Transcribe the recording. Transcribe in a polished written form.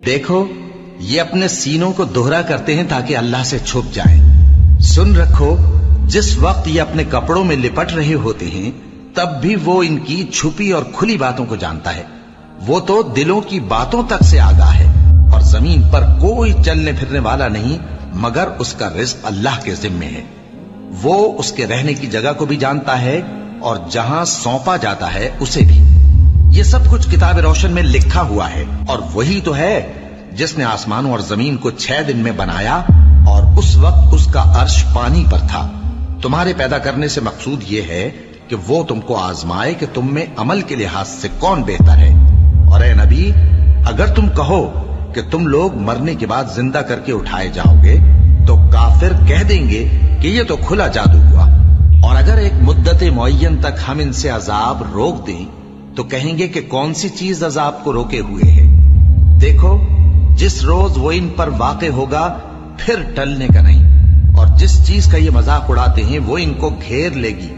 देखो, ये अपने सीनों को दोहरा करते हैं ताकि अल्लाह से छुप जाएं। सुन रखो, जिस वक्त ये अपने कपड़ों में लिपट रहे होते हैं तब भी वो इनकी छुपी और खुली बातों को जानता है। वो तो दिलों की बातों तक से आगाह है और जमीन पर कोई चलने फिरने वाला नहीं मगर उसका रिज्क अल्लाह के जिम्मे है। वो उसके रहने की जगह को भी जानता है और जहां सौंपा जाता है उसे भी। ये सब कुछ किताब रोशन में लिखा हुआ है और वही तो है जिसने आसमानों और जमीन को 6 दिन में बनाया और उस वक्त उसका अर्श पानी पर था। तुम्हारे पैदा करने से मकसूद ये है कि वो तुमको आजमाए कि तुम में अमल के लिहाज से कौन बेहतर है। और ए नबी, अगर तुम कहो कि तुम लोग मरने के बाद जिंदा करके उठाए जाओगे तो काफिर कह देंगे कि ये तो खुला जादू हुआ। और अगर एक मुद्दत मुअय्यन तक हम इनसे अजाब रोक दें तो कहेंगे कि कौन सी चीज अजाब को रोके हुए है। देखो, जिस रोज वो इन पर वाक़े होगा फिर टलने का नहीं, और जिस चीज का ये मजाक उड़ाते हैं वो इनको घेर लेगी।